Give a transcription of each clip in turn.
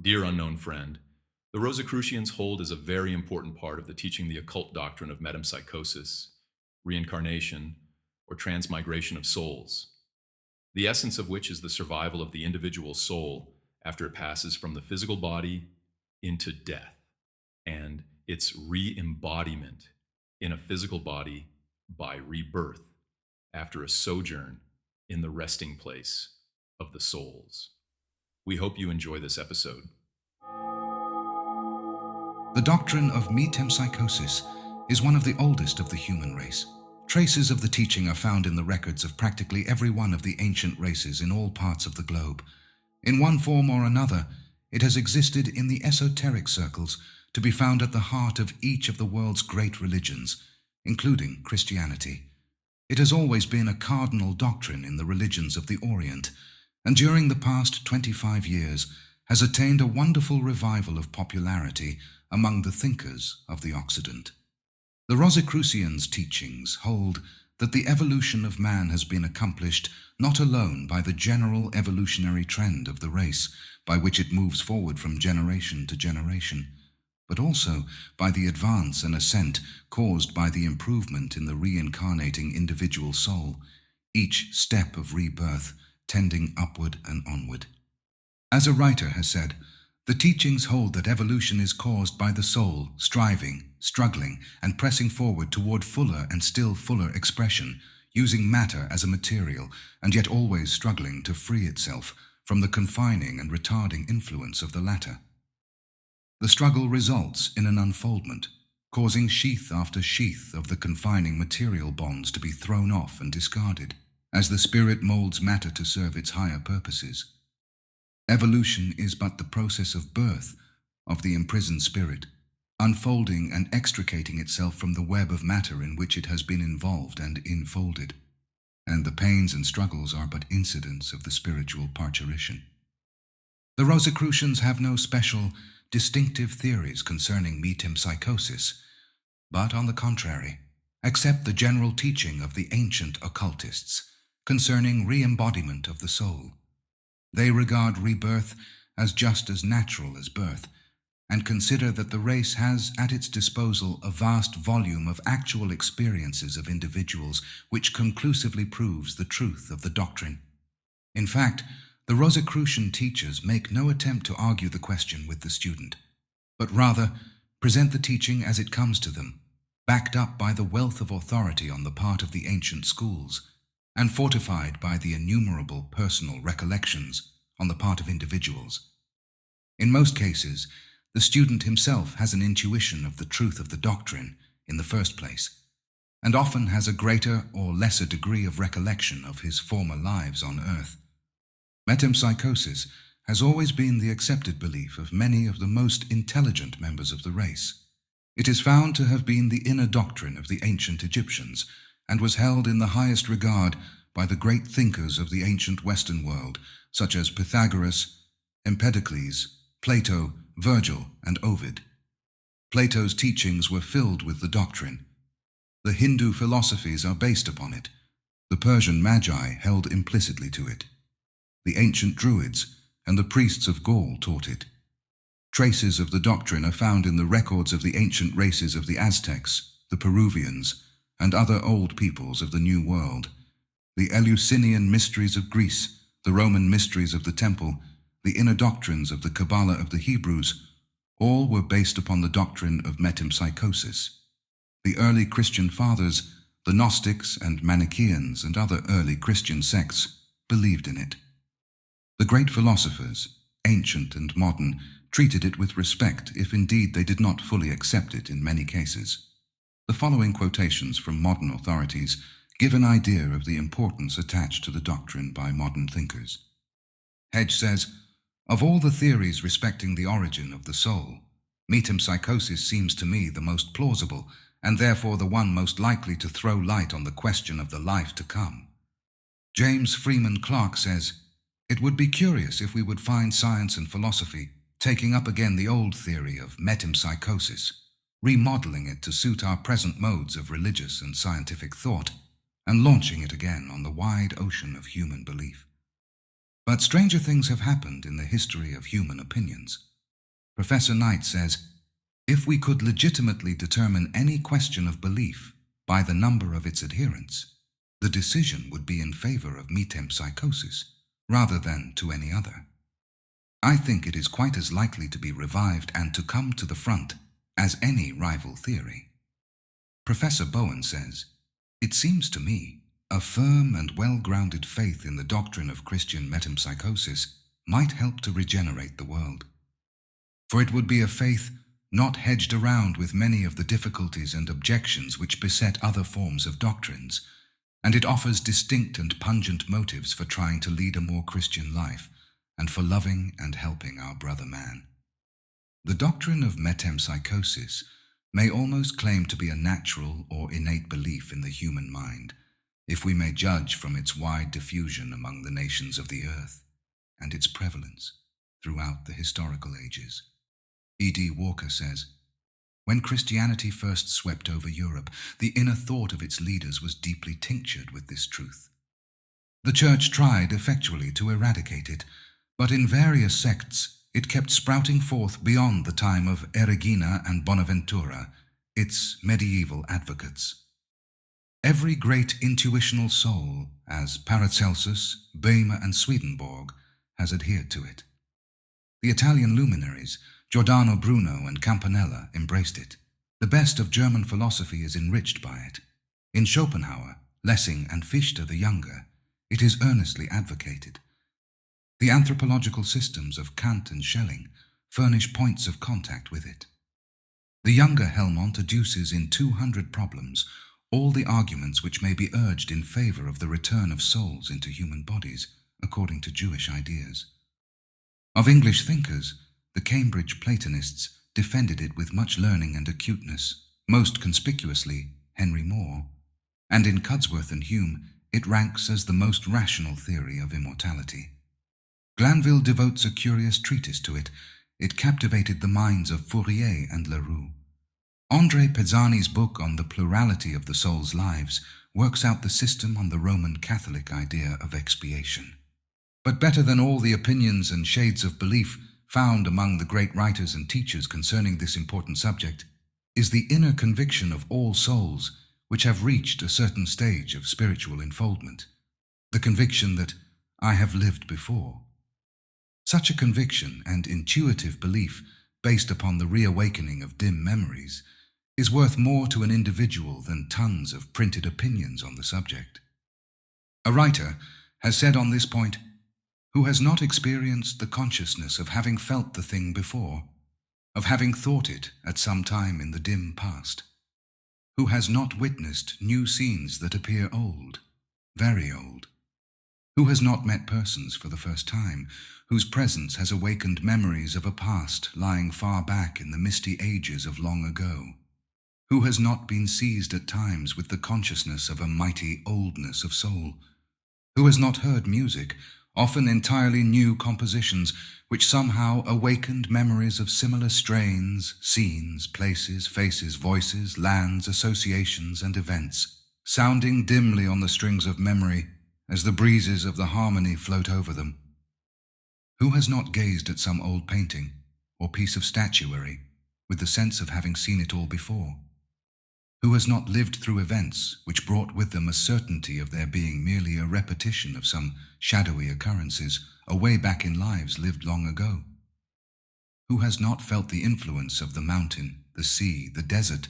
Dear unknown friend, the Rosicrucians hold as a very important part of the teaching the occult doctrine of metempsychosis, reincarnation, or transmigration of souls, the essence of which is the survival of the individual soul after it passes from the physical body into death, and its re-embodiment in a physical body by rebirth after a sojourn in the resting place of the souls. We hope you enjoy this episode. The doctrine of metempsychosis is one of the oldest of the human race. Traces of the teaching are found in the records of practically every one of the ancient races in all parts of the globe. In one form or another, it has existed in the esoteric circles to be found at the heart of each of the world's great religions, including Christianity. It has always been a cardinal doctrine in the religions of the Orient, and during the past 25 years has attained a wonderful revival of popularity among the thinkers of the Occident. The Rosicrucians' teachings hold that the evolution of man has been accomplished not alone by the general evolutionary trend of the race, by which it moves forward from generation to generation, but also by the advance and ascent caused by the improvement in the reincarnating individual soul, each step of rebirth tending upward and onward. As a writer has said, the teachings hold that evolution is caused by the soul striving, struggling, and pressing forward toward fuller and still fuller expression, using matter as a material, and yet always struggling to free itself from the confining and retarding influence of the latter. The struggle results in an unfoldment, causing sheath after sheath of the confining material bonds to be thrown off and discarded, as the spirit molds matter to serve its higher purposes. Evolution is but the process of birth of the imprisoned spirit, unfolding and extricating itself from the web of matter in which it has been involved and enfolded, and the pains and struggles are but incidents of the spiritual parturition. The Rosicrucians have no special, distinctive theories concerning metempsychosis, but on the contrary, accept the general teaching of the ancient occultists concerning re-embodiment of the soul. They regard rebirth as just as natural as birth, and consider that the race has at its disposal a vast volume of actual experiences of individuals which conclusively proves the truth of the doctrine. In fact, the Rosicrucian teachers make no attempt to argue the question with the student, but rather present the teaching as it comes to them, backed up by the wealth of authority on the part of the ancient schools, and fortified by the innumerable personal recollections on the part of individuals. In most cases, the student himself has an intuition of the truth of the doctrine in the first place, and often has a greater or lesser degree of recollection of his former lives on earth. Metempsychosis has always been the accepted belief of many of the most intelligent members of the race. It is found to have been the inner doctrine of the ancient Egyptians, and was held in the highest regard by the great thinkers of the ancient Western world, such as Pythagoras, Empedocles, Plato, Virgil, and Ovid. Plato's teachings were filled with the doctrine. The Hindu philosophies are based upon it. The Persian magi held implicitly to it. The ancient Druids and the priests of Gaul taught it. Traces of the doctrine are found in the records of the ancient races of the Aztecs, the Peruvians, and other old peoples of the New World. The Eleusinian mysteries of Greece, the Roman mysteries of the Temple, the inner doctrines of the Kabbalah of the Hebrews, all were based upon the doctrine of metempsychosis. The early Christian fathers, the Gnostics and Manichaeans and other early Christian sects, believed in it. The great philosophers, ancient and modern, treated it with respect, if indeed they did not fully accept it in many cases. The following quotations from modern authorities give an idea of the importance attached to the doctrine by modern thinkers. Hedge says, "Of all the theories respecting the origin of the soul, metempsychosis seems to me the most plausible, and therefore the one most likely to throw light on the question of the life to come." James Freeman Clarke says, "It would be curious if we would find science and philosophy taking up again the old theory of metempsychosis, remodeling it to suit our present modes of religious and scientific thought, and launching it again on the wide ocean of human belief. But stranger things have happened in the history of human opinions. Professor Knight says, if we could legitimately determine any question of belief by the number of its adherents, the decision would be in favor of metempsychosis rather than to any other. I think it is quite as likely to be revived and to come to the front as any rival theory. Professor Bowen says, it seems to me a firm and well-grounded faith in the doctrine of Christian metempsychosis might help to regenerate the world. For it would be a faith not hedged around with many of the difficulties and objections which beset other forms of doctrines, and it offers distinct and pungent motives for trying to lead a more Christian life and for loving and helping our brother man. The doctrine of metempsychosis may almost claim to be a natural or innate belief in the human mind, if we may judge from its wide diffusion among the nations of the earth and its prevalence throughout the historical ages. E.D. Walker says, when Christianity first swept over Europe, the inner thought of its leaders was deeply tinctured with this truth. The Church tried effectually to eradicate it, but in various sects it kept sprouting forth beyond the time of Erigena and Bonaventura, its medieval advocates. Every great intuitional soul, as Paracelsus, Boehme and Swedenborg, has adhered to it. The Italian luminaries, Giordano Bruno and Campanella, embraced it. The best of German philosophy is enriched by it. In Schopenhauer, Lessing and Fichte the Younger, it is earnestly advocated. The anthropological systems of Kant and Schelling furnish points of contact with it. The younger Helmont adduces in 200 problems all the arguments which may be urged in favor of the return of souls into human bodies, according to Jewish ideas. Of English thinkers, the Cambridge Platonists defended it with much learning and acuteness, most conspicuously Henry Moore, and in Cudsworth and Hume it ranks as the most rational theory of immortality. Glanville devotes a curious treatise to it. It captivated the minds of Fourier and Leroux. André Pezzani's book on the plurality of the soul's lives works out the system on the Roman Catholic idea of expiation. But better than all the opinions and shades of belief found among the great writers and teachers concerning this important subject is the inner conviction of all souls which have reached a certain stage of spiritual enfoldment, the conviction that I have lived before. Such a conviction and intuitive belief, based upon the reawakening of dim memories, is worth more to an individual than tons of printed opinions on the subject. A writer has said on this point, who has not experienced the consciousness of having felt the thing before, of having thought it at some time in the dim past, who has not witnessed new scenes that appear old, very old, who has not met persons for the first time, whose presence has awakened memories of a past lying far back in the misty ages of long ago, who has not been seized at times with the consciousness of a mighty oldness of soul, who has not heard music, often entirely new compositions, which somehow awakened memories of similar strains, scenes, places, faces, voices, lands, associations, and events, sounding dimly on the strings of memory as the breezes of the harmony float over them. Who has not gazed at some old painting or piece of statuary with the sense of having seen it all before? Who has not lived through events which brought with them a certainty of their being merely a repetition of some shadowy occurrences away back in lives lived long ago? Who has not felt the influence of the mountain, the sea, the desert,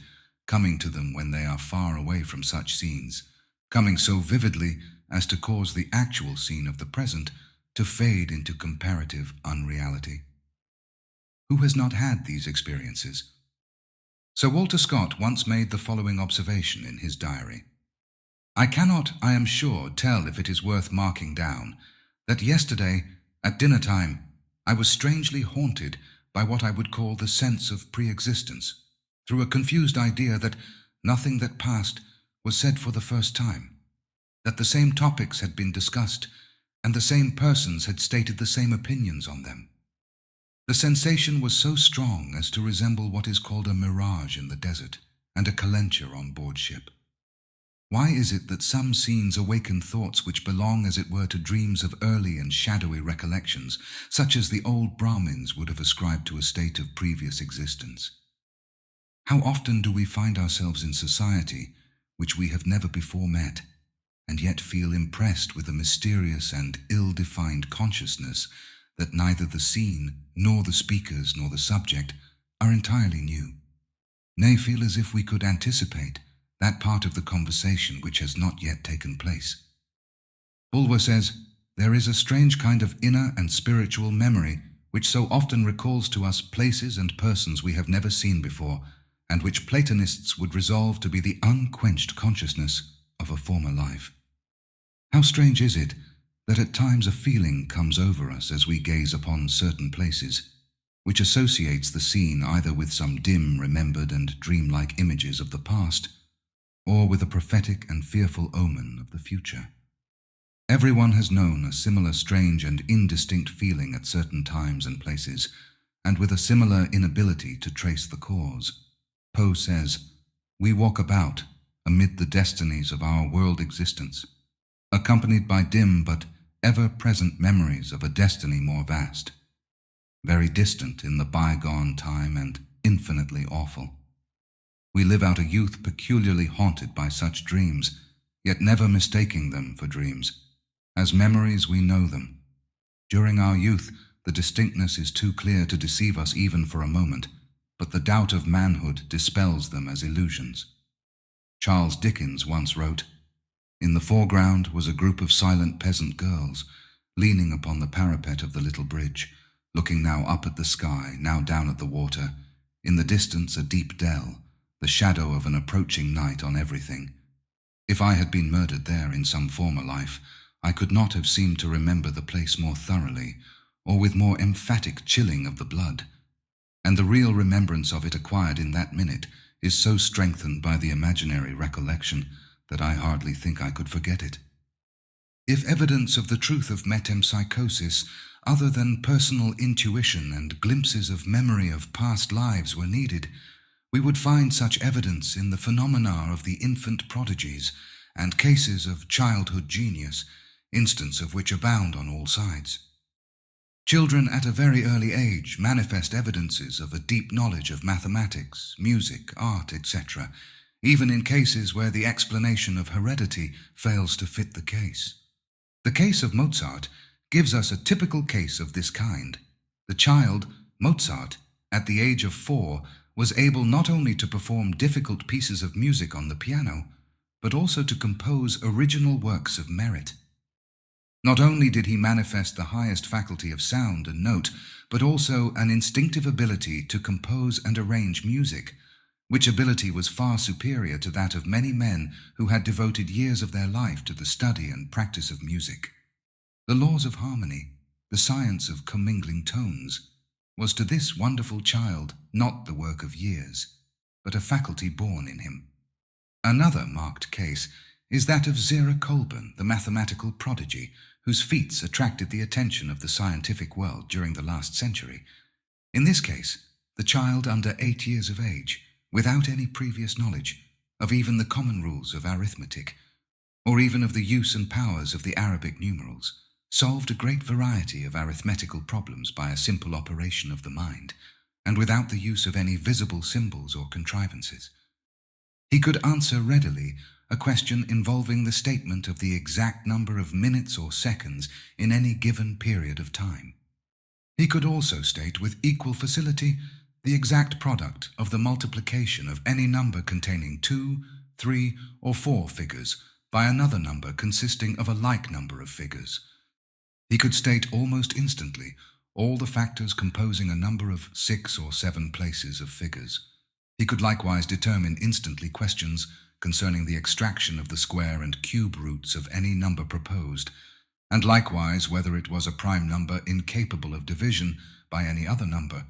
coming to them when they are far away from such scenes, coming so vividly as to cause the actual scene of the present to fade into comparative unreality? Who has not had these experiences? Sir Walter Scott once made the following observation in his diary. I cannot, I am sure, tell if it is worth marking down, that yesterday, at dinner time, I was strangely haunted by what I would call the sense of pre-existence, through a confused idea that nothing that passed was said for the first time, that the same topics had been discussed, and the same persons had stated the same opinions on them. The sensation was so strong as to resemble what is called a mirage in the desert and a calenture on board ship. Why is it that some scenes awaken thoughts which belong as it were to dreams of early and shadowy recollections, such as the old Brahmins would have ascribed to a state of previous existence? How often do we find ourselves in society which we have never before met, and yet feel impressed with a mysterious and ill-defined consciousness that neither the scene, nor the speakers, nor the subject are entirely new, nay, feel as if we could anticipate that part of the conversation which has not yet taken place? Bulwer says, "There is a strange kind of inner and spiritual memory which so often recalls to us places and persons we have never seen before, and which Platonists would resolve to be the unquenched consciousness of a former life." How strange is it that at times a feeling comes over us as we gaze upon certain places, which associates the scene either with some dim, remembered and dreamlike images of the past, or with a prophetic and fearful omen of the future. Everyone has known a similar strange and indistinct feeling at certain times and places, and with a similar inability to trace the cause. Poe says, "We walk about amid the destinies of our world existence, accompanied by dim but ever-present memories of a destiny more vast, very distant in the bygone time and infinitely awful. We live out a youth peculiarly haunted by such dreams, yet never mistaking them for dreams. As memories we know them. During our youth, the distinctness is too clear to deceive us even for a moment, but the doubt of manhood dispels them as illusions." Charles Dickens once wrote, "In the foreground was a group of silent peasant girls, leaning upon the parapet of the little bridge, looking now up at the sky, now down at the water. In the distance a deep dell, the shadow of an approaching night on everything. If I had been murdered there in some former life, I could not have seemed to remember the place more thoroughly, or with more emphatic chilling of the blood. And the real remembrance of it acquired in that minute is so strengthened by the imaginary recollection that I hardly think I could forget it." If evidence of the truth of metempsychosis, other than personal intuition and glimpses of memory of past lives, were needed, we would find such evidence in the phenomena of the infant prodigies and cases of childhood genius, instances of which abound on all sides. Children at a very early age manifest evidences of a deep knowledge of mathematics, music, art, etc., even in cases where the explanation of heredity fails to fit the case. The case of Mozart gives us a typical case of this kind. The child, Mozart, at the age of 4, was able not only to perform difficult pieces of music on the piano, but also to compose original works of merit. Not only did he manifest the highest faculty of sound and note, but also an instinctive ability to compose and arrange music, which ability was far superior to that of many men who had devoted years of their life to the study and practice of music. The laws of harmony, the science of commingling tones, was to this wonderful child not the work of years, but a faculty born in him. Another marked case is that of Zera Colburn, the mathematical prodigy, whose feats attracted the attention of the scientific world during the last century. In this case, the child under 8 years of age, without any previous knowledge of even the common rules of arithmetic, or even of the use and powers of the Arabic numerals, solved a great variety of arithmetical problems by a simple operation of the mind, and without the use of any visible symbols or contrivances. He could answer readily a question involving the statement of the exact number of minutes or seconds in any given period of time. He could also state with equal facility the exact product of the multiplication of any number containing 2, 3, or 4 figures by another number consisting of a like number of figures. He could state almost instantly all the factors composing a number of 6 or 7 places of figures. He could likewise determine instantly questions concerning the extraction of the square and cube roots of any number proposed, and likewise whether it was a prime number incapable of division by any other number,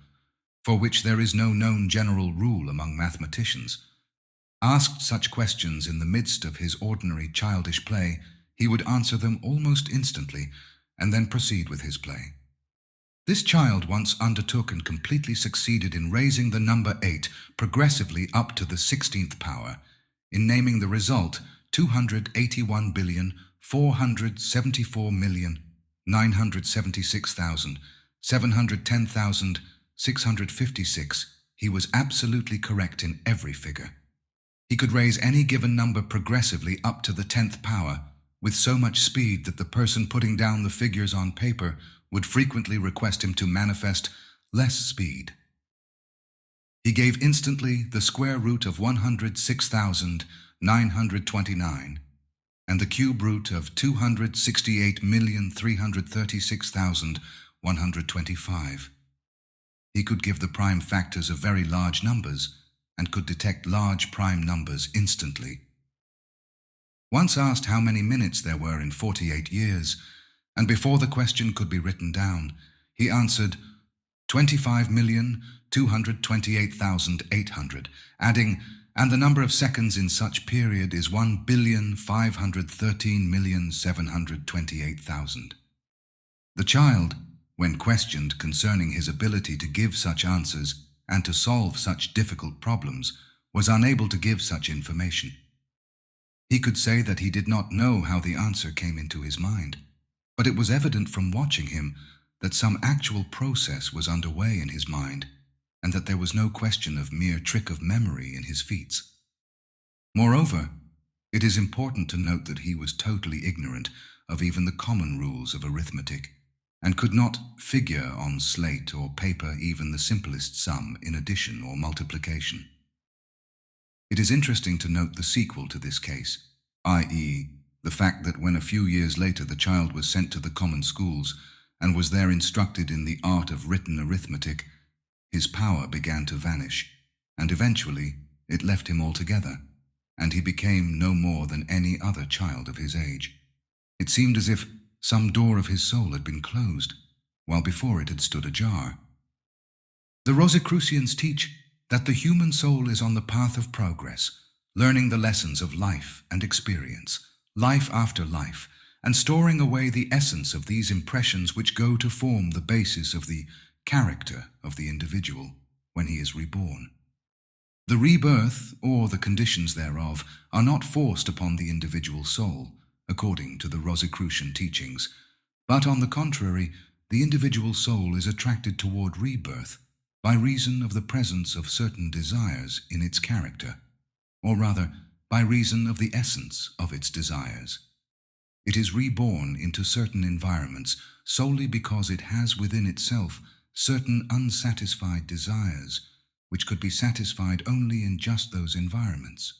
for which there is no known general rule among mathematicians. Asked such questions in the midst of his ordinary childish play, he would answer them almost instantly, and then proceed with his play. This child once undertook and completely succeeded in raising the number 8 progressively up to the 16th power, in naming the result 281,474,976,710,656, he was absolutely correct in every figure. He could raise any given number progressively up to the 10th power, with so much speed that the person putting down the figures on paper would frequently request him to manifest less speed. He gave instantly the square root of 106,929 and the cube root of 268,336,125. He could give the prime factors of very large numbers and could detect large prime numbers instantly. Once asked how many minutes there were in 48 years, and before the question could be written down, he answered 25,228,800, adding, and the number of seconds in such period is 1,513,728,000. The child, when questioned concerning his ability to give such answers and to solve such difficult problems, was unable to give such information. He could say that he did not know how the answer came into his mind, but it was evident from watching him that some actual process was underway in his mind, and that there was no question of mere trick of memory in his feats. Moreover, it is important to note that he was totally ignorant of even the common rules of arithmetic, and could not figure on slate or paper even the simplest sum in addition or multiplication. It is interesting to note the sequel to this case, i.e., the fact that when a few years later the child was sent to the common schools and was there instructed in the art of written arithmetic, his power began to vanish, and eventually it left him altogether, and he became no more than any other child of his age. It seemed as if some door of his soul had been closed, while before it had stood ajar. The Rosicrucians teach that the human soul is on the path of progress, learning the lessons of life and experience, life after life, and storing away the essence of these impressions which go to form the basis of the character of the individual when he is reborn. The rebirth, or the conditions thereof, are not forced upon the individual soul, according to the Rosicrucian teachings, but on the contrary, the individual soul is attracted toward rebirth by reason of the presence of certain desires in its character, or rather, by reason of the essence of its desires. It is reborn into certain environments solely because it has within itself certain unsatisfied desires, which could be satisfied only in just those environments.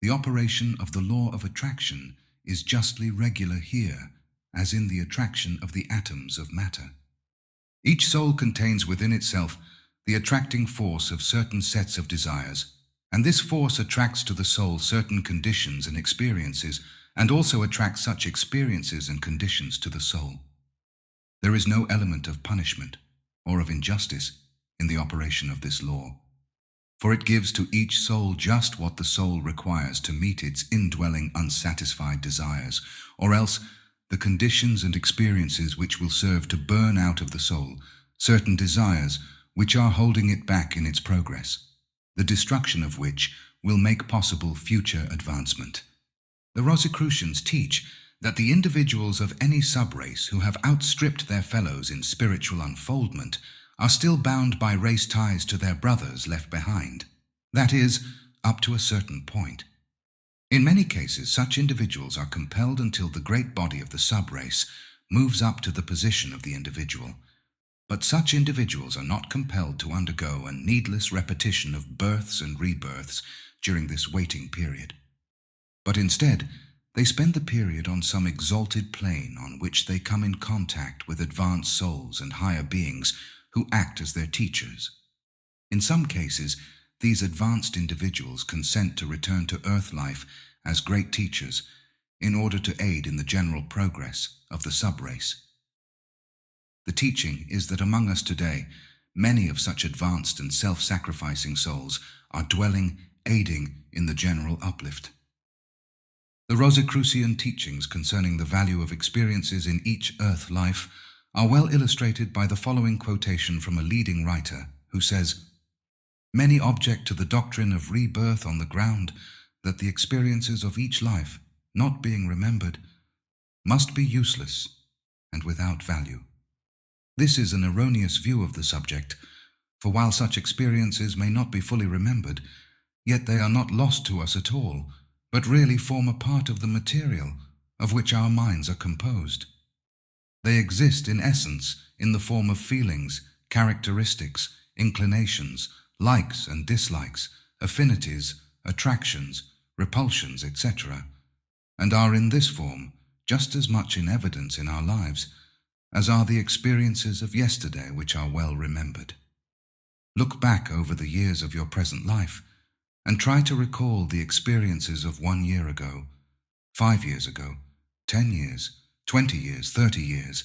The operation of the law of attraction is justly regular here, as in the attraction of the atoms of matter. Each soul contains within itself the attracting force of certain sets of desires, and this force attracts to the soul certain conditions and experiences, and also attracts such experiences and conditions to the soul. There is no element of punishment or of injustice in the operation of this law, for it gives to each soul just what the soul requires to meet its indwelling unsatisfied desires, or else the conditions and experiences which will serve to burn out of the soul certain desires which are holding it back in its progress, the destruction of which will make possible future advancement. The Rosicrucians teach that the individuals of any subrace who have outstripped their fellows in spiritual unfoldment are still bound by race ties to their brothers left behind, that is, up to a certain point. In many cases, such individuals are compelled until the great body of the subrace moves up to the position of the individual. But such individuals are not compelled to undergo a needless repetition of births and rebirths during this waiting period. But instead, they spend the period on some exalted plane on which they come in contact with advanced souls and higher beings who act as their teachers. In some cases, these advanced individuals consent to return to earth life as great teachers in order to aid in the general progress of the subrace. The teaching is that among us today, many of such advanced and self-sacrificing souls are dwelling, aiding in the general uplift. The Rosicrucian teachings concerning the value of experiences in each earth life are well illustrated by the following quotation from a leading writer who says, "Many object to the doctrine of rebirth on the ground that the experiences of each life, not being remembered, must be useless and without value. This is an erroneous view of the subject, for while such experiences may not be fully remembered, yet they are not lost to us at all, but really form a part of the material of which our minds are composed. They exist in essence in the form of feelings, characteristics, inclinations, likes and dislikes, affinities, attractions, repulsions, etc., and are in this form just as much in evidence in our lives as are the experiences of yesterday which are well remembered. Look back over the years of your present life and try to recall the experiences of 1 year ago, 5 years ago, 10 years, 20 years, 30 years,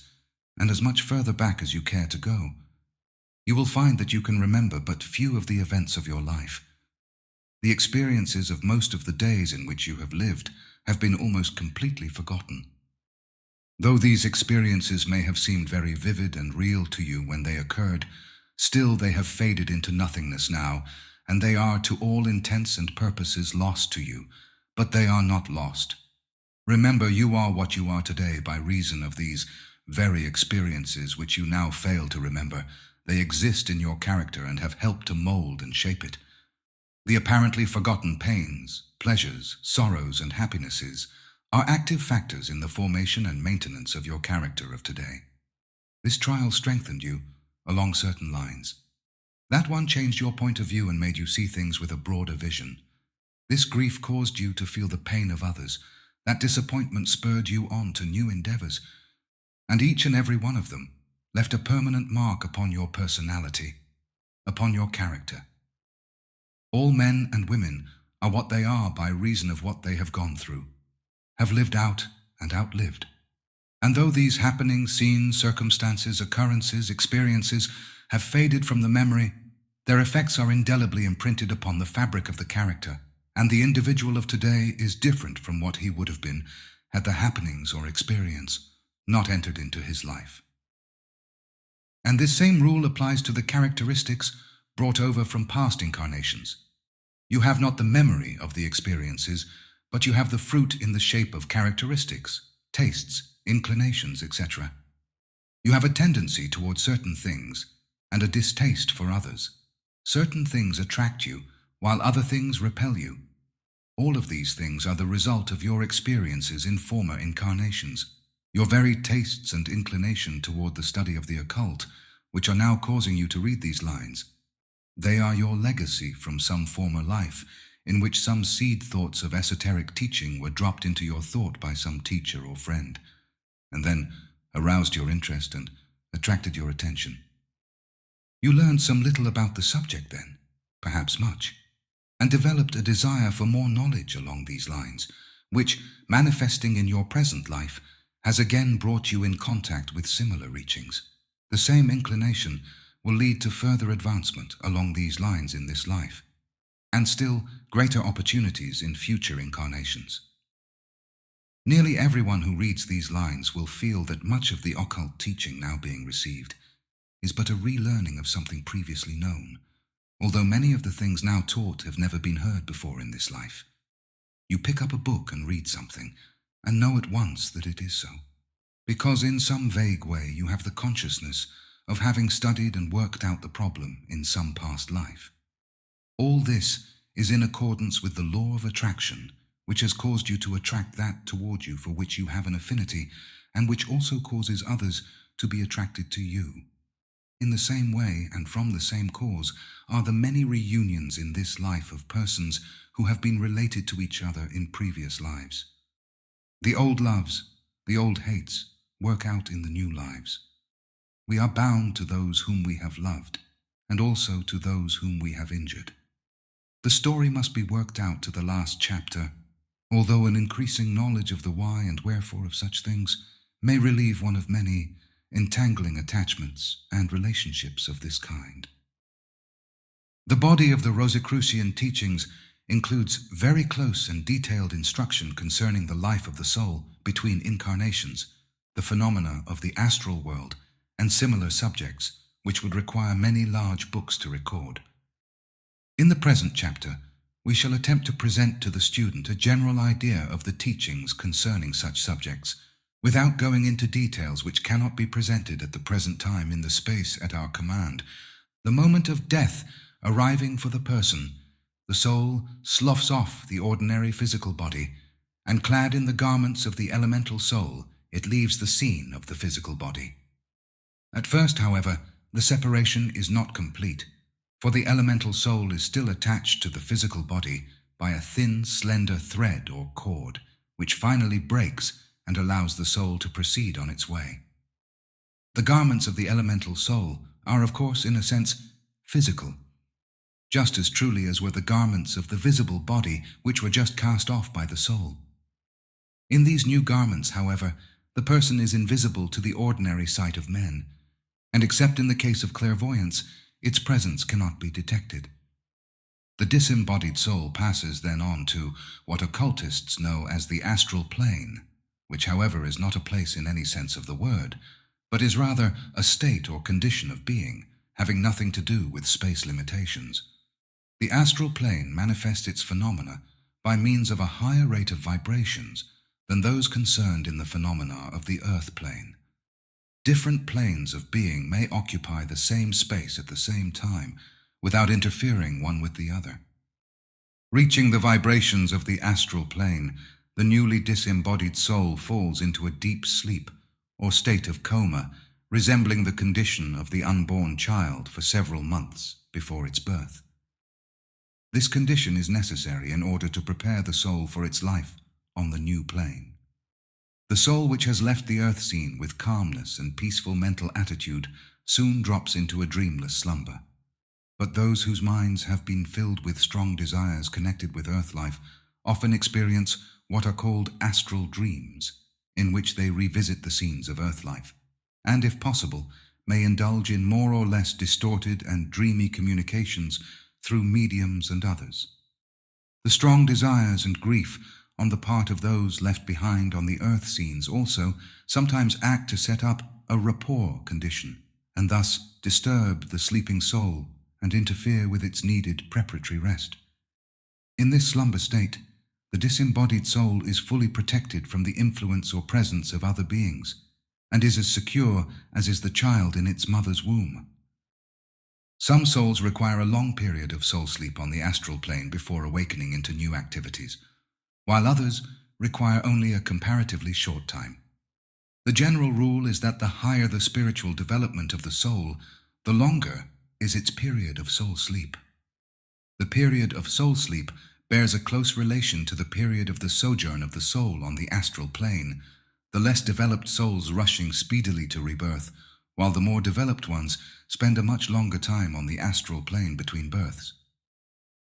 and as much further back as you care to go. You will find that you can remember but few of the events of your life. The experiences of most of the days in which you have lived have been almost completely forgotten. Though these experiences may have seemed very vivid and real to you when they occurred, still they have faded into nothingness now, and they are to all intents and purposes lost to you, but they are not lost. Remember, you are what you are today by reason of these very experiences which you now fail to remember. They exist in your character and have helped to mold and shape it. The apparently forgotten pains, pleasures, sorrows, and happinesses are active factors in the formation and maintenance of your character of today. This trial strengthened you along certain lines. That one changed your point of view and made you see things with a broader vision. This grief caused you to feel the pain of others. That disappointment spurred you on to new endeavors, and each and every one of them left a permanent mark upon your personality, upon your character. All men and women are what they are by reason of what they have gone through, have lived out and outlived. And though these happenings, scenes, circumstances, occurrences, experiences have faded from the memory, their effects are indelibly imprinted upon the fabric of the character, and the individual of today is different from what he would have been had the happenings or experience not entered into his life. And this same rule applies to the characteristics brought over from past incarnations. You have not the memory of the experiences, but you have the fruit in the shape of characteristics, tastes, inclinations, etc. You have a tendency towards certain things and a distaste for others. Certain things attract you, while other things repel you. All of these things are the result of your experiences in former incarnations. Your very tastes and inclination toward the study of the occult, which are now causing you to read these lines, they are your legacy from some former life in which some seed thoughts of esoteric teaching were dropped into your thought by some teacher or friend, and then aroused your interest and attracted your attention. You learned some little about the subject then, perhaps much, and developed a desire for more knowledge along these lines, which, manifesting in your present life, has again brought you in contact with similar reachings. The same inclination will lead to further advancement along these lines in this life, and still greater opportunities in future incarnations. Nearly everyone who reads these lines will feel that much of the occult teaching now being received is but a relearning of something previously known, although many of the things now taught have never been heard before in this life. You pick up a book and read something, and know at once that it is so, because in some vague way you have the consciousness of having studied and worked out the problem in some past life. All this is in accordance with the law of attraction, which has caused you to attract that toward you for which you have an affinity, and which also causes others to be attracted to you. In the same way, and from the same cause, are the many reunions in this life of persons who have been related to each other in previous lives. The old loves, the old hates, work out in the new lives. We are bound to those whom we have loved, and also to those whom we have injured. The story must be worked out to the last chapter, although an increasing knowledge of the why and wherefore of such things may relieve one of many entangling attachments and relationships of this kind. The body of the Rosicrucian teachings includes very close and detailed instruction concerning the life of the soul between incarnations, the phenomena of the astral world, and similar subjects which would require many large books to record. In the present chapter, we shall attempt to present to the student a general idea of the teachings concerning such subjects, without going into details which cannot be presented at the present time in the space at our command. The moment of death arriving for the person, the soul sloughs off the ordinary physical body, and clad in the garments of the elemental soul, it leaves the scene of the physical body. At first, however, the separation is not complete, for the elemental soul is still attached to the physical body by a thin, slender thread or cord, which finally breaks and allows the soul to proceed on its way. The garments of the elemental soul are, of course, in a sense, physical, just as truly as were the garments of the visible body which were just cast off by the soul. In these new garments, however, the person is invisible to the ordinary sight of men, and except in the case of clairvoyance, its presence cannot be detected. The disembodied soul passes then on to what occultists know as the astral plane, which, however, is not a place in any sense of the word, but is rather a state or condition of being, having nothing to do with space limitations. The astral plane manifests its phenomena by means of a higher rate of vibrations than those concerned in the phenomena of the earth plane. Different planes of being may occupy the same space at the same time, without interfering one with the other. Reaching the vibrations of the astral plane, the newly disembodied soul falls into a deep sleep, or state of coma, resembling the condition of the unborn child for several months before its birth. This condition is necessary in order to prepare the soul for its life on the new plane. The soul which has left the earth scene with calmness and peaceful mental attitude soon drops into a dreamless slumber. But those whose minds have been filled with strong desires connected with earth life often experience what are called astral dreams, in which they revisit the scenes of earth life, and, if possible, may indulge in more or less distorted and dreamy communications through mediums and others. The strong desires and grief on the part of those left behind on the earth scenes also sometimes act to set up a rapport condition, and thus disturb the sleeping soul and interfere with its needed preparatory rest. In this slumber state, the disembodied soul is fully protected from the influence or presence of other beings, and is as secure as is the child in its mother's womb. Some souls require a long period of soul sleep on the astral plane before awakening into new activities, while others require only a comparatively short time. The general rule is that the higher the spiritual development of the soul, the longer is its period of soul sleep. The period of soul sleep bears a close relation to the period of the sojourn of the soul on the astral plane, the less developed souls rushing speedily to rebirth, while the more developed ones spend a much longer time on the astral plane between births.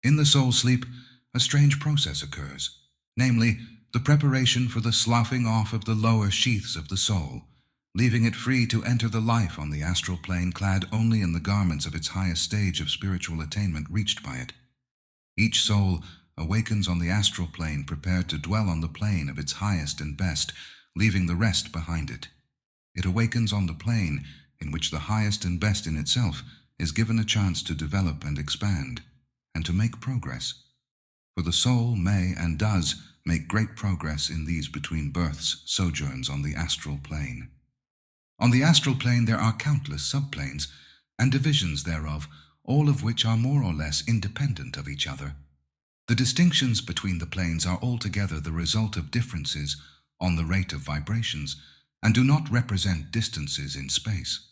In the soul sleep, a strange process occurs, namely, the preparation for the sloughing off of the lower sheaths of the soul, leaving it free to enter the life on the astral plane clad only in the garments of its highest stage of spiritual attainment reached by it. Each soul awakens on the astral plane prepared to dwell on the plane of its highest and best, leaving the rest behind it. It awakens on the plane in which the highest and best in itself is given a chance to develop and expand, and to make progress. For the soul may and does make great progress in these between births sojourns on the astral plane. On the astral plane there are countless subplanes and divisions thereof, all of which are more or less independent of each other. The distinctions between the planes are altogether the result of differences on the rate of vibrations, and do not represent distances in space.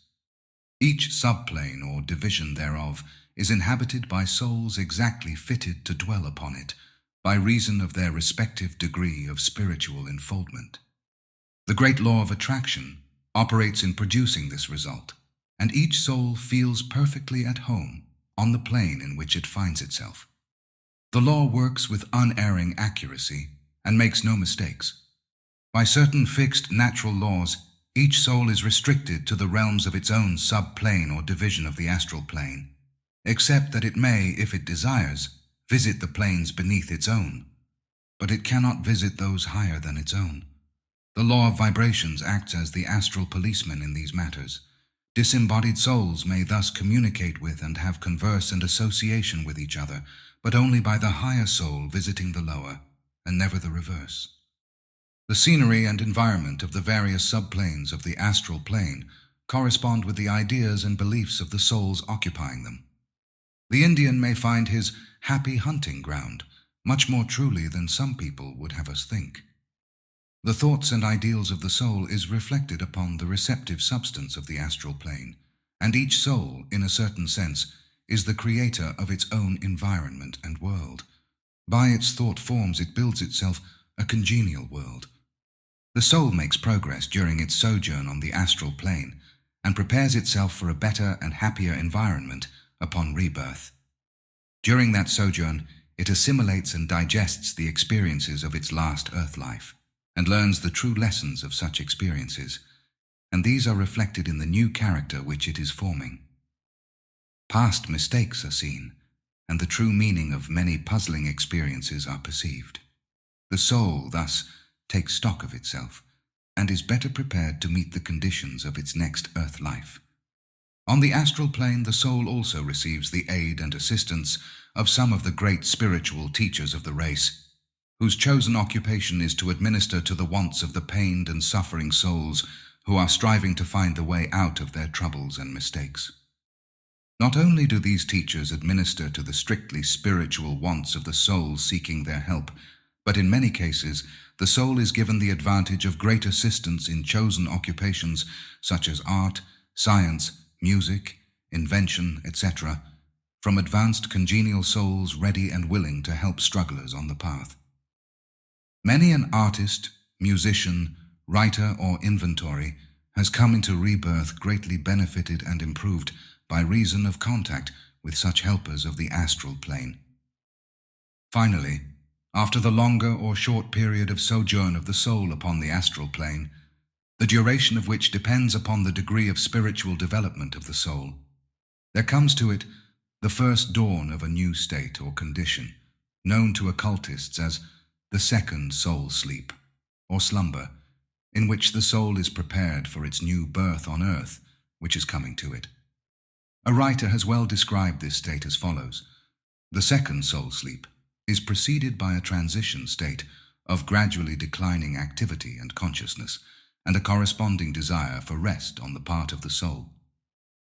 Each subplane or division thereof is inhabited by souls exactly fitted to dwell upon it, by reason of their respective degree of spiritual enfoldment. The great law of attraction operates in producing this result, and each soul feels perfectly at home on the plane in which it finds itself. The law works with unerring accuracy and makes no mistakes. By certain fixed natural laws, each soul is restricted to the realms of its own subplane or division of the astral plane, except that it may, if it desires, visit the planes beneath its own, but it cannot visit those higher than its own. The law of vibrations acts as the astral policeman in these matters, Disembodied souls may thus communicate with and have converse and association with each other, but only by the higher soul visiting the lower, and never the reverse. The scenery and environment of the various subplanes of the astral plane correspond with the ideas and beliefs of the souls occupying them. The Indian may find his happy hunting ground much more truly than some people would have us think. The thoughts and ideals of the soul is reflected upon the receptive substance of the astral plane, and each soul, in a certain sense, is the creator of its own environment and world. By its thought forms it builds itself a congenial world. The soul makes progress during its sojourn on the astral plane and prepares itself for a better and happier environment upon rebirth. During that sojourn, it assimilates and digests the experiences of its last earth life and learns the true lessons of such experiences, and these are reflected in the new character which it is forming. Past mistakes are seen, and the true meaning of many puzzling experiences are perceived. The soul, thus, takes stock of itself, and is better prepared to meet the conditions of its next earth life. On the astral plane, the soul also receives the aid and assistance of some of the great spiritual teachers of the race, whose chosen occupation is to administer to the wants of the pained and suffering souls who are striving to find the way out of their troubles and mistakes. Not only do these teachers administer to the strictly spiritual wants of the soul seeking their help, but in many cases the soul is given the advantage of great assistance in chosen occupations such as art, science, music, invention, etc., from advanced congenial souls ready and willing to help strugglers on the path. Many an artist, musician, writer, or inventory has come into rebirth greatly benefited and improved by reason of contact with such helpers of the astral plane. Finally, after the longer or short period of sojourn of the soul upon the astral plane, the duration of which depends upon the degree of spiritual development of the soul, there comes to it the first dawn of a new state or condition, known to occultists as the second soul sleep, or slumber, in which the soul is prepared for its new birth on earth, which is coming to it. A writer has well described this state as follows: the second soul sleep is preceded by a transition state of gradually declining activity and consciousness, and a corresponding desire for rest on the part of the soul.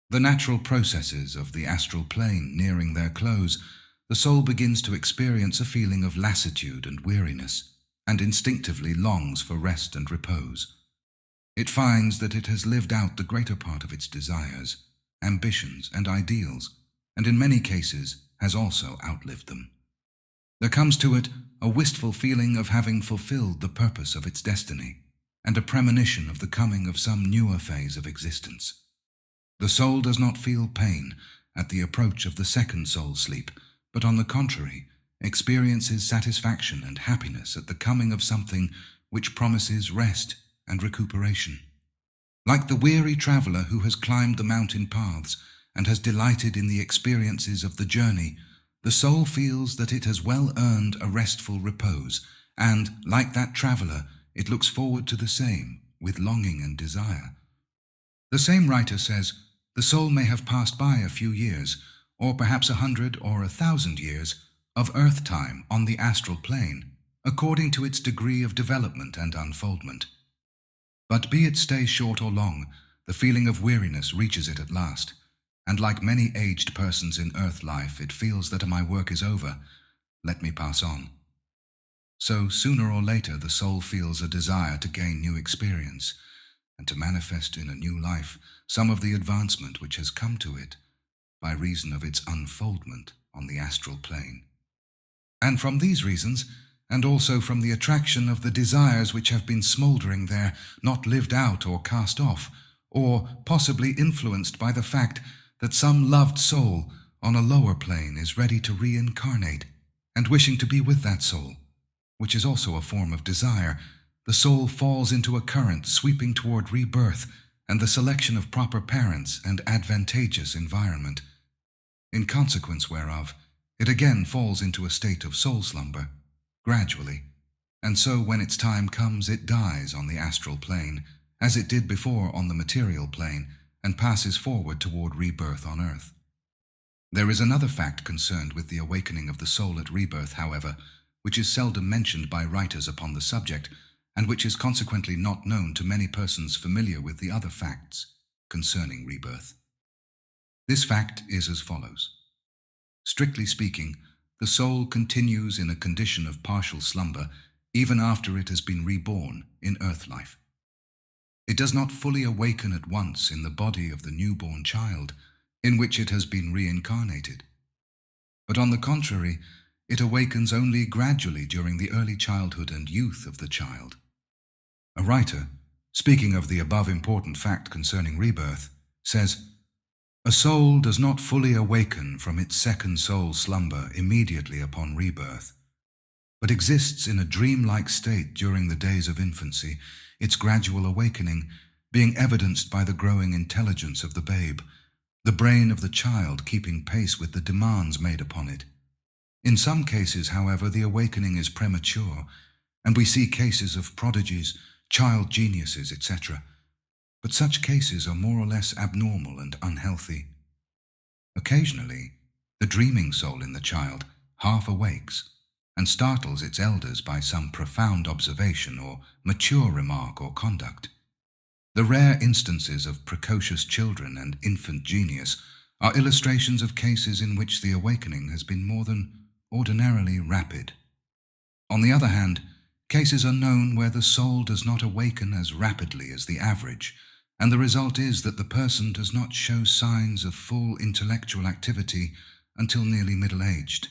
The natural processes of the astral plane nearing their close, the soul begins to experience a feeling of lassitude and weariness, and instinctively longs for rest and repose. It finds that it has lived out the greater part of its desires, ambitions, and ideals, and in many cases has also outlived them. There comes to it a wistful feeling of having fulfilled the purpose of its destiny, and a premonition of the coming of some newer phase of existence. The soul does not feel pain at the approach of the second soul sleep, but on the contrary, experiences satisfaction and happiness at the coming of something which promises rest and recuperation. Like the weary traveler who has climbed the mountain paths and has delighted in the experiences of the journey, the soul feels that it has well earned a restful repose, and, like that traveler, it looks forward to the same with longing and desire. The same writer says, the soul may have passed by a few years, or perhaps 100 or 1,000 years, of earth time on the astral plane, according to its degree of development and unfoldment. But be it stay short or long, the feeling of weariness reaches it at last, and like many aged persons in earth life, it feels that my work is over, let me pass on. So sooner or later the soul feels a desire to gain new experience, and to manifest in a new life some of the advancement which has come to it by reason of its unfoldment on the astral plane. And from these reasons, and also from the attraction of the desires which have been smouldering there, not lived out or cast off, or possibly influenced by the fact that some loved soul on a lower plane is ready to reincarnate, and wishing to be with that soul, which is also a form of desire, the soul falls into a current sweeping toward rebirth and the selection of proper parents and advantageous environment. In consequence whereof, it again falls into a state of soul slumber, gradually, and so when its time comes it dies on the astral plane, as it did before on the material plane, and passes forward toward rebirth on earth. There is another fact concerned with the awakening of the soul at rebirth, however, which is seldom mentioned by writers upon the subject, and which is consequently not known to many persons familiar with the other facts concerning rebirth. This fact is as follows. Strictly speaking, the soul continues in a condition of partial slumber even after it has been reborn in earth life. It does not fully awaken at once in the body of the newborn child in which it has been reincarnated. But on the contrary, it awakens only gradually during the early childhood and youth of the child. A writer, speaking of the above important fact concerning rebirth, says, "A soul does not fully awaken from its second soul slumber immediately upon rebirth, but exists in a dreamlike state during the days of infancy, its gradual awakening being evidenced by the growing intelligence of the babe, the brain of the child keeping pace with the demands made upon it. In some cases, however, the awakening is premature, and we see cases of prodigies, child geniuses, etc. But such cases are more or less abnormal and unhealthy. Occasionally, the dreaming soul in the child half awakes and startles its elders by some profound observation or mature remark or conduct. The rare instances of precocious children and infant genius are illustrations of cases in which the awakening has been more than ordinarily rapid. On the other hand, cases are known where the soul does not awaken as rapidly as the average, and the result is that the person does not show signs of full intellectual activity until nearly middle-aged.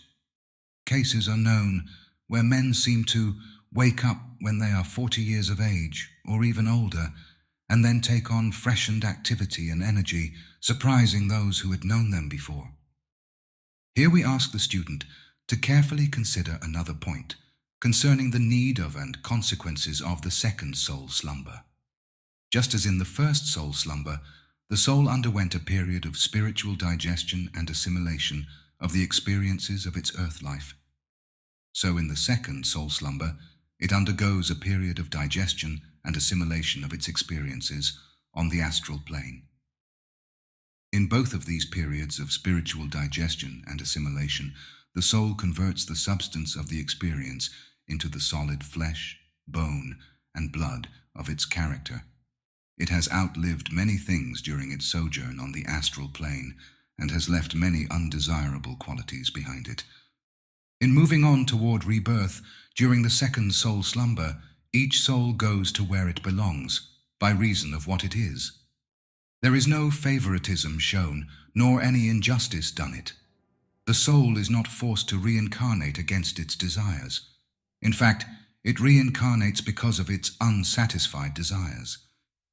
Cases are known where men seem to wake up when they are 40 years of age, or even older, and then take on freshened activity and energy, surprising those who had known them before. Here we ask the student to carefully consider another point concerning the need of and consequences of the second soul slumber. Just as in the first soul slumber, the soul underwent a period of spiritual digestion and assimilation of the experiences of its earth life, so in the second soul slumber, it undergoes a period of digestion and assimilation of its experiences on the astral plane. In both of these periods of spiritual digestion and assimilation, the soul converts the substance of the experience into the solid flesh, bone, and blood of its character. It has outlived many things during its sojourn on the astral plane and has left many undesirable qualities behind it. In moving on toward rebirth, during the second soul slumber, each soul goes to where it belongs, by reason of what it is. There is no favoritism shown, nor any injustice done it. The soul is not forced to reincarnate against its desires. In fact, it reincarnates because of its unsatisfied desires.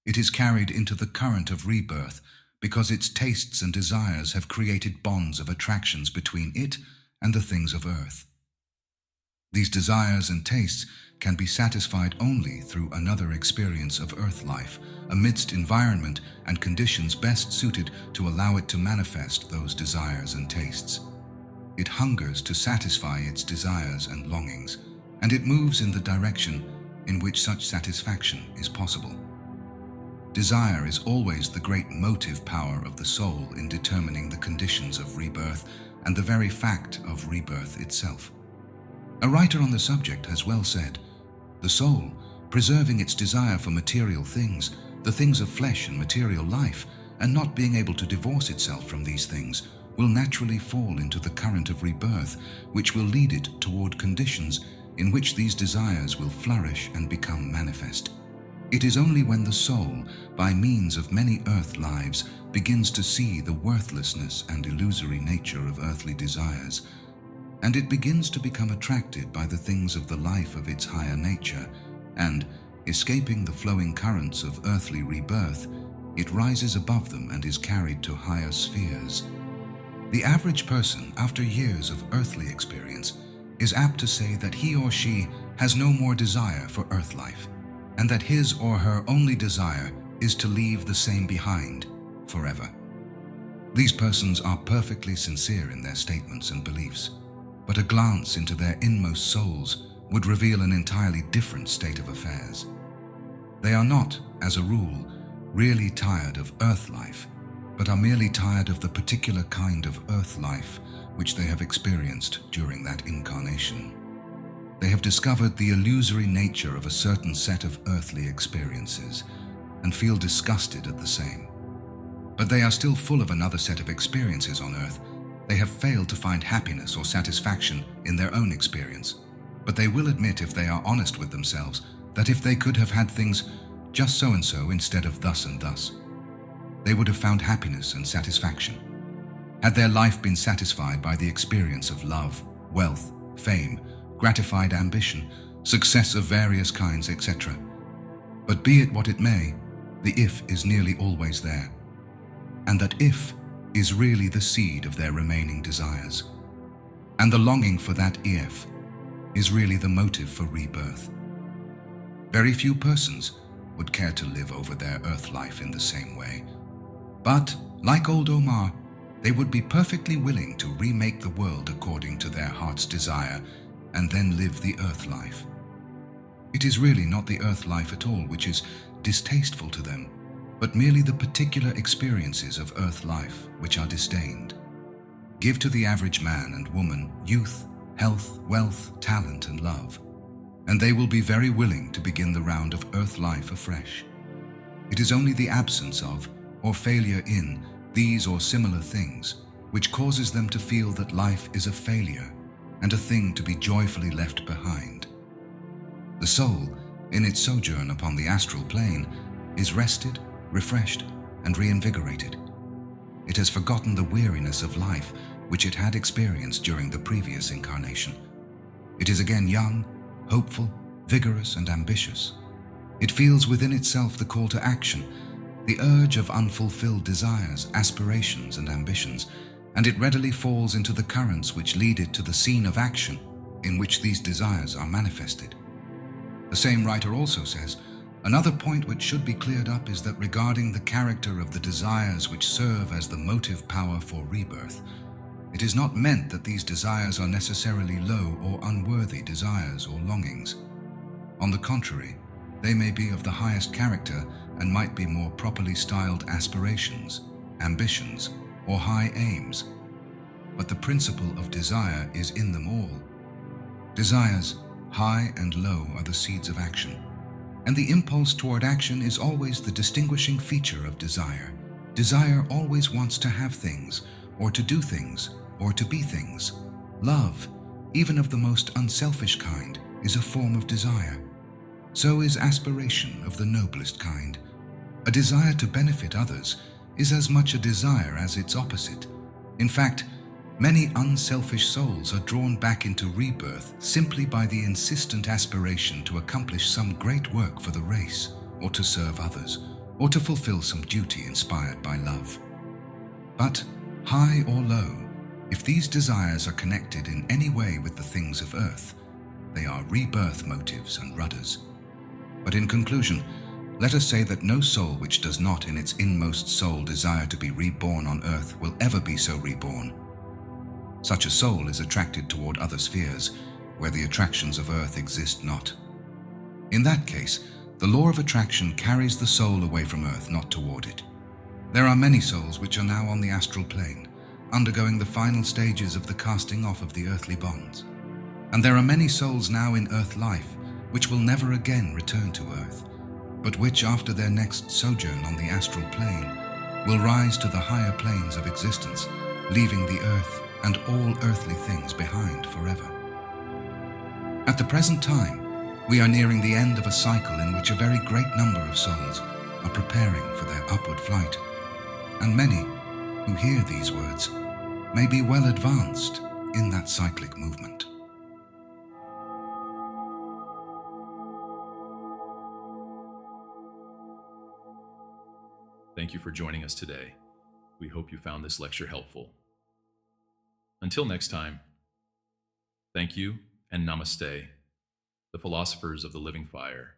It is carried into the current of rebirth because its tastes and desires have created bonds of attractions between it and the things of earth. These desires and tastes can be satisfied only through another experience of earth life, amidst environment and conditions best suited to allow it to manifest those desires and tastes. It hungers to satisfy its desires and longings, and it moves in the direction in which such satisfaction is possible. Desire is always the great motive power of the soul in determining the conditions of rebirth and the very fact of rebirth itself. A writer on the subject has well said, "The soul, preserving its desire for material things, the things of flesh and material life, and not being able to divorce itself from these things, will naturally fall into the current of rebirth, which will lead it toward conditions in which these desires will flourish and become manifest. It is only when the soul, by means of many earth lives, begins to see the worthlessness and illusory nature of earthly desires, and it begins to become attracted by the things of the life of its higher nature, and, escaping the flowing currents of earthly rebirth, it rises above them and is carried to higher spheres. The average person, after years of earthly experience, is apt to say that he or she has no more desire for earth life, and that his or her only desire is to leave the same behind forever. These persons are perfectly sincere in their statements and beliefs, but a glance into their inmost souls would reveal an entirely different state of affairs. They are not, as a rule, really tired of earth life, but are merely tired of the particular kind of earth life which they have experienced during that incarnation. They have discovered the illusory nature of a certain set of earthly experiences and feel disgusted at the same. But they are still full of another set of experiences on earth. They have failed to find happiness or satisfaction in their own experience. But they will admit, if they are honest with themselves, that if they could have had things just so and so instead of thus and thus, they would have found happiness and satisfaction. Had their life been satisfied by the experience of love, wealth, fame, gratified ambition, success of various kinds, etc. But be it what it may, the if is nearly always there. And that if is really the seed of their remaining desires. And the longing for that if is really the motive for rebirth. Very few persons would care to live over their earth life in the same way. But, like old Omar, they would be perfectly willing to remake the world according to their heart's desire and then live the earth life. It is really not the earth life at all which is distasteful to them, but merely the particular experiences of earth life which are disdained. Give to the average man and woman youth, health, wealth, talent, and love, and they will be very willing to begin the round of earth life afresh. It is only the absence of, or failure in, these or similar things which causes them to feel that life is a failure and a thing to be joyfully left behind. The soul, in its sojourn upon the astral plane, is rested, refreshed, and reinvigorated. It has forgotten the weariness of life which it had experienced during the previous incarnation. It is again young, hopeful, vigorous, and ambitious. It feels within itself the call to action, the urge of unfulfilled desires, aspirations, and ambitions, and it readily falls into the currents which lead it to the scene of action in which these desires are manifested. The same writer also says, another point which should be cleared up is that regarding the character of the desires which serve as the motive power for rebirth, it is not meant that these desires are necessarily low or unworthy desires or longings. On the contrary, they may be of the highest character and might be more properly styled aspirations, ambitions, or high aims. But the principle of desire is in them all. Desires, high and low, are the seeds of action. And the impulse toward action is always the distinguishing feature of desire. Desire always wants to have things, or to do things, or to be things. Love, even of the most unselfish kind, is a form of desire. So is aspiration of the noblest kind. A desire to benefit others is as much a desire as its opposite. In fact, many unselfish souls are drawn back into rebirth simply by the insistent aspiration to accomplish some great work for the race, or to serve others, or to fulfill some duty inspired by love. But, high or low, if these desires are connected in any way with the things of earth, they are rebirth motives and rudders. But in conclusion, let us say that no soul which does not in its inmost soul desire to be reborn on earth will ever be so reborn. Such a soul is attracted toward other spheres, where the attractions of earth exist not. In that case, the law of attraction carries the soul away from earth, not toward it. There are many souls which are now on the astral plane, undergoing the final stages of the casting off of the earthly bonds. And there are many souls now in earth life, which will never again return to earth, but which, after their next sojourn on the astral plane, will rise to the higher planes of existence, leaving the earth and all earthly things behind forever. At the present time, we are nearing the end of a cycle in which a very great number of souls are preparing for their upward flight, and many who hear these words may be well advanced in that cyclic movement. Thank you for joining us today. We hope you found this lecture helpful. Until next time, thank you and namaste, the philosophers of the living fire.